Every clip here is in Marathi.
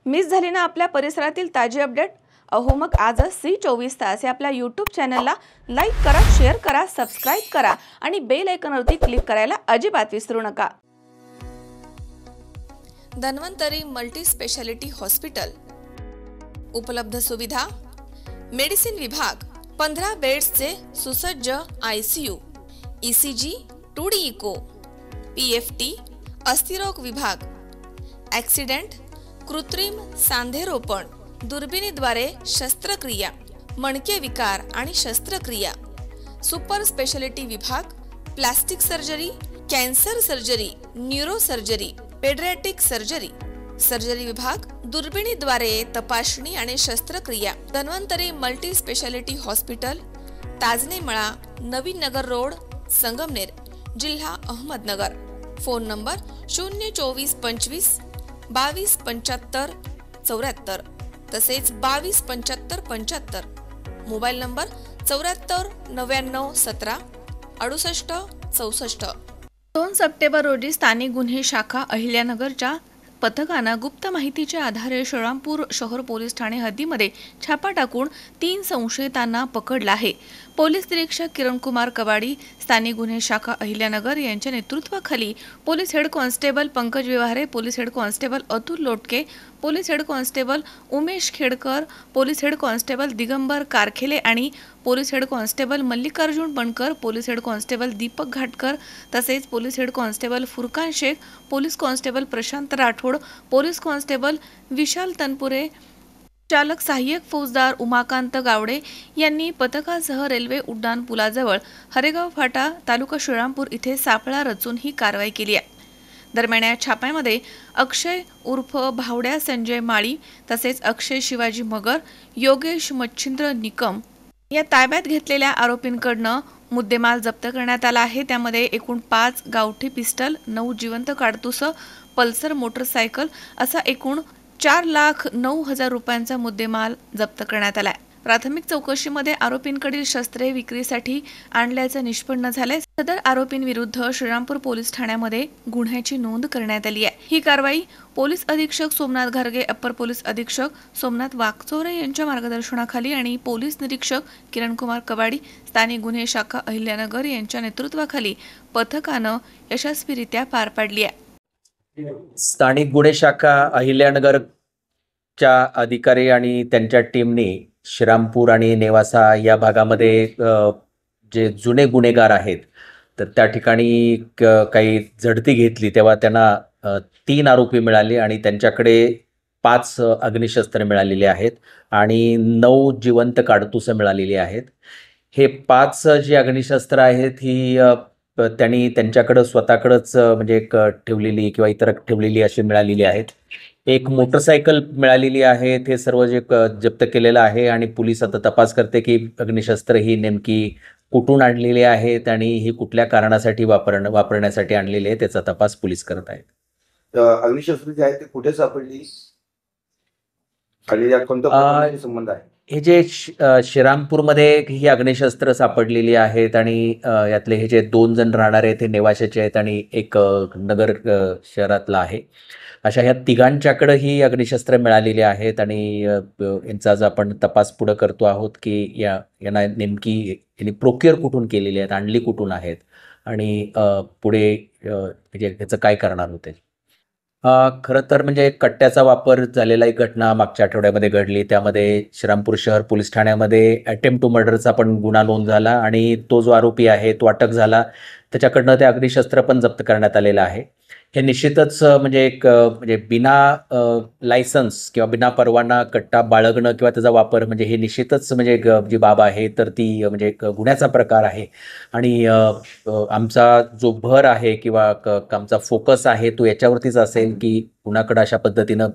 मिस झाली ना आपल्या परिसरातील ताजी अपडेट? अहो मग आजच C24 तास या आपल्या यूट्यूब चॅनलला लाईक करा, शेअर करा, सबस्क्राईब करा आणि बेल आयकॉनवरती क्लिक करायला अजिबात विसरू नका। Dhanvantari multi speciality hospital. उपलब्ध सुविधा: मेडिसिन विभाग, 15 बेड्सचे सुसज्ज ICU, ECG, 2D echo, PFT, अस्थिरोग विभाग, ॲक्सिडेंट, कृत्रिम सांधेरोपण, दुर्बिणीद्वारे शस्त्रक्रिया, मणके विकार आणि शस्त्रक्रिया, सुपर स्पेशालिटी विभाग, plastic surgery, cancer surgery, neuro surgery, paediatric surgery, surgery विभाग, दुर्बिणीद्वारे तपासणी आणि शस्त्रक्रिया। Dhanvantari multi speciality hospital, Tajne मळा, नवीन नगर रोड, संगमनेर, जिल्हा अहमदनगर। फोन नंबर 02425 22 75 74 तसेच 22 75 75। Mobile number 74 99 17 68 64। 2 सप्टेंबर रोजी स्थानिक गुन्हे शाखा अहिल्यानगरच्या पथकानं गुप्त माहितीच्या आधारे श्रीरामपूर शहर पोलीस ठाणे हद्दीमध्ये छापा टाकून 3 संशयितांना पकडलं आहे। पोलीस निरीक्षक किरणकुमार कवाडी, स्थानिक गुन्हे शाखा अहिल्यानगर यांच्या नेतृत्वाखाली police head constable Pankaj Vyavahare, police head constable Atul Lotke, police head constable Umesh Khedkar, police head constable Digambar Karkhele आणि police head constable Mallikarjun Bankar, police head constable Deepak Ghatkar तसेच police head constable Furkan Shaikh, police constable Prashant Rathod, police constable Vishal Tanpure, चालक सहाय्यक फौजदार उमाकांत गावडे यांनी पथकासह रेल्वे उड्डाण पुलाजवळ हरेगाव फाटा तालुका श्रीरामपूर इथे सापळा रचून ही कारवाई केली आहे। दरम्यान या छाप्यामध्ये अक्षय उर्फ भावड्या संजय माळी तसेच अक्षय शिवाजी मगर, योगेश मच्छिंद्र निकम या ताब्यात घेतलेल्या आरोपींकडनं मुद्देमाल जप्त करण्यात आला आहे। त्यामध्ये एकूण 5 गावठी पिस्टल, 9 जिवंत काडतुस, पल्सर मोटरसायकल असा एकूण 4,09,000 रुपयांचा मुद्देमाल जप्त करण्यात आलाय। प्राथमिक चौकशीमध्ये आरोपींकडील शस्त्रे विक्रीसाठी आणल्याचं निष्पन्न झालंय। सदर आरोपींविरुद्ध श्रीरामपूर पोलीस ठाण्यामध्ये गुन्ह्याची नोंद करण्यात आली आहे। ही कारवाई पोलीस अधीक्षक सोमनाथ घारगे, अप्पर पोलीस अधीक्षक सोमनाथ वाकचोरे यांच्या मार्गदर्शनाखाली आणि पोलीस निरीक्षक किरणकुमार कवाडी, स्थानिक गुन्हे शाखा अहिल्यानगर यांच्या नेतृत्वाखाली पथकानं यशस्वीरित्या पार पाडली आहे। स्थानिक गुन्हे शाखा अहिल्यानगरच्या अधिकारी आणि त्यांच्या टीमने श्रीरामपूर आणि नेवासा या भागामध्ये जे जुने गुन्हेगार आहेत तर त्या ठिकाणी काही झडती घेतली तेव्हा त्यांना 3 आरोपी मिळाले आणि त्यांच्याकडे 5 अग्निशस्त्र मिळालेले आहेत आणि 9 जिवंत काडतुसं मिळालेली आहेत। हे 5 जी अग्निशस्त्र आहेत ही त्यांनी त्यांच्याकडं स्वतःकडंच म्हणजे एक ठेवलेली किंवा इतर ठेवलेली अशी मिळालेली आहेत। एक मोटरसायकल मिळालेली आहे। ते सर्व जे जप्त केलेलं आहे आणि पोलीस आता तपास करते की अग्निशस्त्र ही नेमकी कुठून आणलेली आहेत आणि ही कुठल्या कारणासाठी वापरण्यासाठी आणलेली आहे त्याचा तपास पोलीस करत आहेत। अग्निशस्त्र जे आहे ते कुठे सापडली आणि या कोणत्या संबंध आहे? हे जे श्रीरामपूरमध्ये ही अग्निशस्त्र सापडलेली आहेत आणि यातले हे जे 2 जण राहणारे ते नेवाशाचे आहेत आणि एक नगर शहरातला आहे। अशा ह्या तिघांच्याकडे ही अग्निशस्त्र मिळालेली आहेत आणि यांचा आज आपण तपास पुढे करतो आहोत की यांना नेमकी यांनी प्रोक्युअर कुठून केलेली आहेत, आणली कुठून आहेत आणि पुढे म्हणजे ह्याचं काय करणार होते। खरं तर म्हणजे कट्ट्याचा वापर झालेला एक घटना मागच्या आठवड्यामध्ये घडली। त्यामध्ये श्रीरामपूर शहर पोलीस ठाण्यामध्ये अटेम्प्ट टू मर्डरचा पण गुन्हा नोंद झाला आणि तो जो आरोपी आहे तो अटक झाला। त्याच्याकडनं ते अग्निशस्त्र पण जप्त करण्यात आलेलं आहे। हे निश्चितच म्हणजे एक म्हणजे बिना लायसन्स किंवा बिना परवाना कट्टा बाळगणं किंवा त्याचा वापर म्हणजे हे निश्चितच म्हणजे जी बाब आहे तर ती म्हणजे एक गुन्ह्याचा प्रकार आहे आणि आमचा जो भर आहे किंवा आमचा फोकस आहे तो याच्यावरतीच असेल की कुणाकडे अशा पद्धतीनं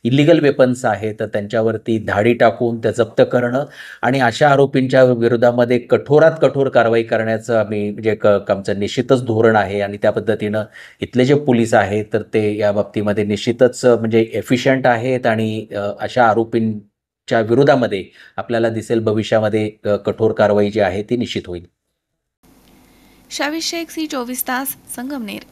इलिगल वेपन्स आहेत तर त्यांच्यावरती धाडी टाकून त्या जप्त करणं आणि अशा आरोपींच्या विरोधामध्ये कठोरात कठोर कारवाई करण्याचं आम्ही म्हणजे आमचं निश्चितच धोरण आहे आणि त्या पद्धतीनं इथले जे पोलीस आहेत तर ते या बाबतीमध्ये निश्चितच म्हणजे एफिशियंट आहेत आणि अशा आरोपींच्या विरोधामध्ये आपल्याला दिसेल भविष्यामध्ये कठोर कारवाई जी आहे ती निश्चित होईल। शावीर शेख, C24 तास, संगमनेर।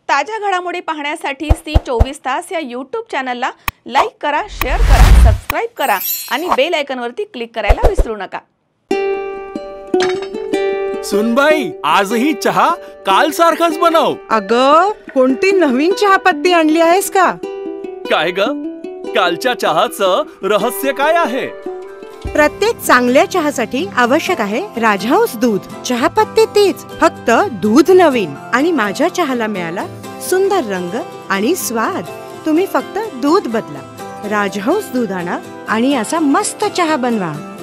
ताज्या घडामोडी पाहण्यासाठी सी24 तास या यूट्यूब चॅनलला लाईक करा, शेअर करा, सबस्क्राईब करा आणि बेल आयकॉनवरती क्लिक करायला विसरू नका. सुनबाई, आजही चहा काल सारखाच बनव. अगं, कोणती नवीन चहापत्ती आणली आहेस का? काय ग, कालच्या चहाचं रहस्य काय आहे? प्रत्येक चांगल्या चहासाठी आवश्यक आहे राजहंस दूध. चहापत्ती तीच, फक्त दूध नवीन. आणि माझ्या चहाला मिळाला सुंदर रंग आणि स्वाद. तुम्ही फक्त दूध बदला, राजहंस दूध आणा आणि असा मस्त चहा बनवा.